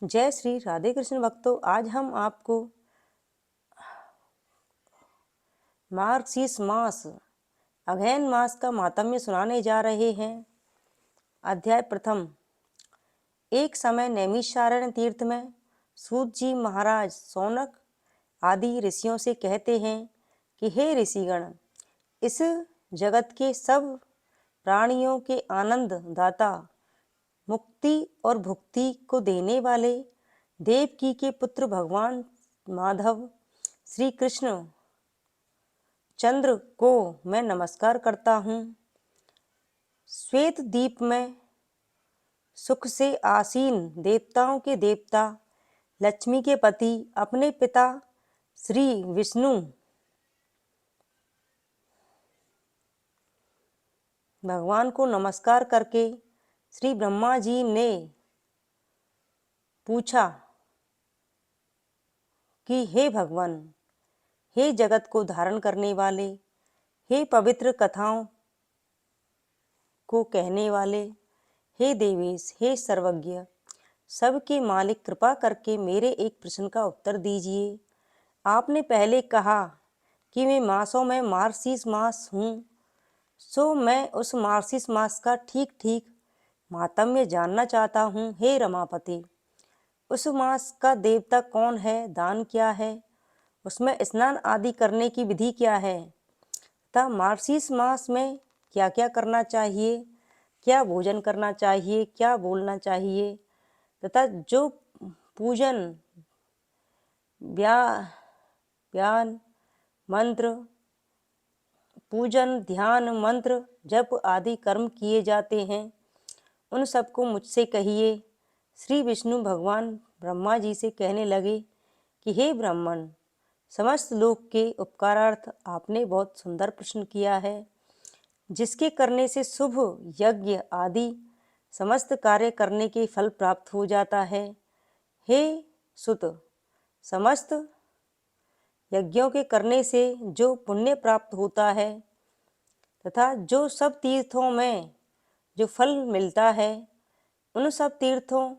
जय श्री राधे कृष्ण भक्तों। आज हम आपको मार्गशीर्ष मास अगहन मास का माहात्म्य सुनाने जा रहे हैं। अध्याय प्रथम। एक समय नैमिषारण्य तीर्थ में सूत जी महाराज सौनक आदि ऋषियों से कहते हैं कि हे ऋषिगण, इस जगत के सब प्राणियों के आनंद दाता, मुक्ति और भुक्ति को देने वाले देवकी के पुत्र भगवान माधव श्री कृष्ण चंद्र को मैं नमस्कार करता हूँ। श्वेत दीप में सुख से आसीन देवताओं के देवता, लक्ष्मी के पति, अपने पिता श्री विष्णु भगवान को नमस्कार करके श्री ब्रह्मा जी ने पूछा कि हे भगवान, हे जगत को धारण करने वाले, हे पवित्र कथाओं को कहने वाले, हे देवेश, हे सर्वज्ञ, सबके मालिक, कृपा करके मेरे एक प्रश्न का उत्तर दीजिए। आपने पहले कहा कि मैं मासों में मार्गशीर्ष मास हूँ, सो मैं उस मार्गशीर्ष मास का ठीक ठीक माहात्म्य जानना चाहता हूँ। हे रमापति, उस मास का देवता कौन है, दान क्या है, उसमें स्नान आदि करने की विधि क्या है, तथा मार्गशीर्ष मास में क्या क्या करना चाहिए, क्या भोजन करना चाहिए, क्या बोलना चाहिए, तथा जो पूजन ध्यान मंत्र जप आदि कर्म किए जाते हैं, उन सबको मुझसे कहिए। श्री विष्णु भगवान ब्रह्मा जी से कहने लगे कि हे ब्राह्मण, समस्त लोक के उपकारार्थ आपने बहुत सुंदर प्रश्न किया है, जिसके करने से शुभ यज्ञ आदि समस्त कार्य करने के फल प्राप्त हो जाता है। हे सुत, समस्त यज्ञों के करने से जो पुण्य प्राप्त होता है तथा जो सब तीर्थों में जो फल मिलता है, उन सब तीर्थों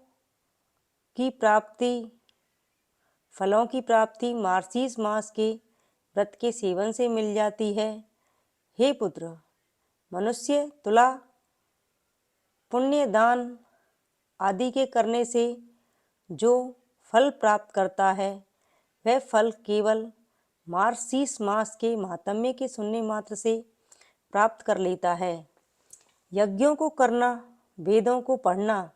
की प्राप्ति, फलों की प्राप्ति मार्गशीर्ष मास के व्रत के सेवन से मिल जाती है। हे पुत्र, मनुष्य तुला पुण्य दान आदि के करने से जो फल प्राप्त करता है, वह फल केवल मार्गशीर्ष मास के माहात्म्य के सुनने मात्र से प्राप्त कर लेता है। यज्ञों को करना, वेदों को पढ़ना,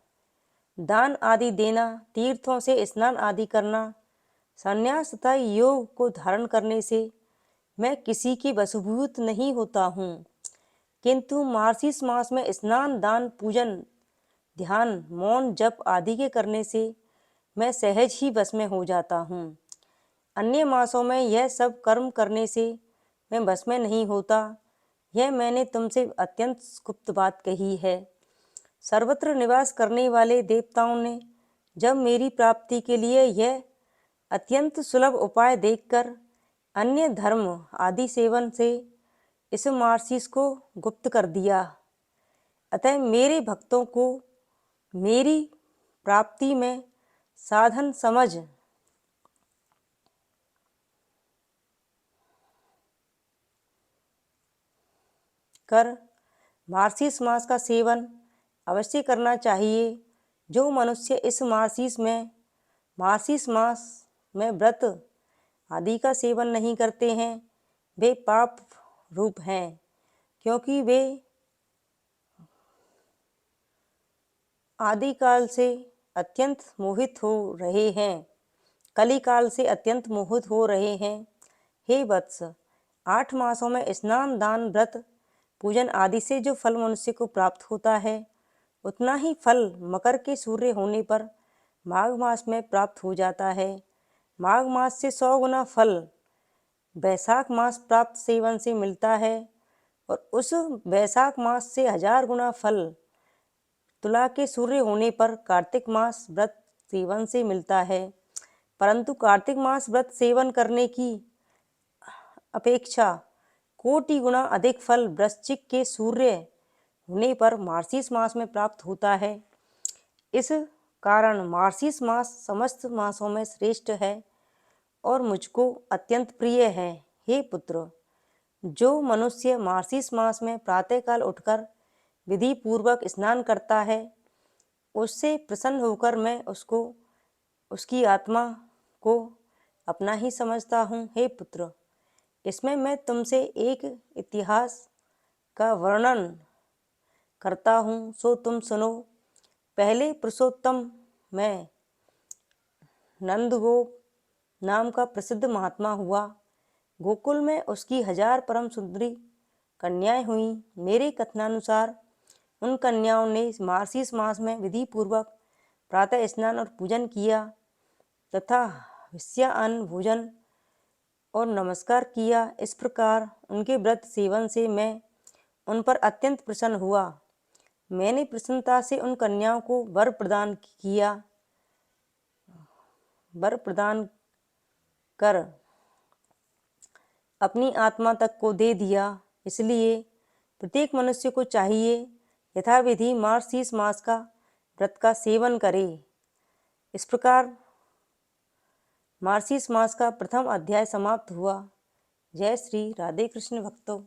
दान आदि देना, तीर्थों से स्नान आदि करना, संन्यास तथा योग को धारण करने से मैं किसी की वशभूत नहीं होता हूँ, किंतु मार्गशीर्ष मास में स्नान, दान, पूजन, ध्यान, मौन, जप आदि के करने से मैं सहज ही वश में हो जाता हूँ। अन्य मासों में यह सब कर्म करने से मैं वश में नहीं होता। यह मैंने तुमसे अत्यंत गुप्त बात कही है। सर्वत्र निवास करने वाले देवताओं ने जब मेरी प्राप्ति के लिए यह अत्यंत सुलभ उपाय देखकर अन्य धर्म आदि सेवन से इस मार्गशीर्ष को गुप्त कर दिया, अतः मेरे भक्तों को मेरी प्राप्ति में साधन समझ कर मार्गशीर्ष मास का सेवन अवश्य करना चाहिए। जो मनुष्य इस मार्गशीर्ष मास में व्रत आदि का सेवन नहीं करते हैं, वे पाप रूप हैं, क्योंकि वे आदिकाल से अत्यंत मोहित हो रहे हैं, कलिकाल से अत्यंत मोहित हो रहे हैं। हे वत्स, 8 मासों में स्नान, दान, व्रत, पूजन आदि से जो फल मनुष्य को प्राप्त होता है, उतना ही फल मकर के सूर्य होने पर माघ मास में प्राप्त हो जाता है। माघ मास से 100 गुना फल वैशाख मास प्राप्त सेवन से मिलता है, और उस वैशाख मास से 1000 गुना फल तुला के सूर्य होने पर कार्तिक मास व्रत सेवन से मिलता है। परंतु कार्तिक मास व्रत सेवन करने की अपेक्षा कोटि गुना अधिक फल वृश्चिक के सूर्य होने पर मार्गशीर्ष मास में प्राप्त होता है। इस कारण मार्सीस मास समस्त मासों में श्रेष्ठ है और मुझको अत्यंत प्रिय है। हे पुत्र, जो मनुष्य मार्सीस मास में प्रातःकाल उठकर विधि पूर्वक स्नान करता है, उससे प्रसन्न होकर मैं उसको उसकी आत्मा को अपना ही समझता हूँ। हे पुत्र, इसमें मैं तुमसे एक इतिहास का वर्णन करता हूँ, सो तुम सुनो। पहले पुरुषोत्तम में नंदगोप नाम का प्रसिद्ध महात्मा हुआ। गोकुल में उसकी 1000 परम सुंदरी कन्याएं हुई। मेरे कथनानुसार उन कन्याओं ने मार्सीस मास में विधि पूर्वक प्रातः स्नान और पूजन किया तथा विषयान्न भोजन और नमस्कार किया। इस प्रकार उनके व्रत सेवन से मैं उन पर अत्यंत प्रसन्न हुआ। मैंने प्रसन्नता से उन कन्याओं को वर प्रदान किया। वर प्रदान कर अपनी आत्मा तक को दे दिया। इसलिए प्रत्येक मनुष्य को चाहिए यथाविधि मार्सीस मास का व्रत का सेवन करे। इस प्रकार मार्सीस मास का प्रथम अध्याय समाप्त हुआ। जय श्री राधे कृष्ण भक्तों।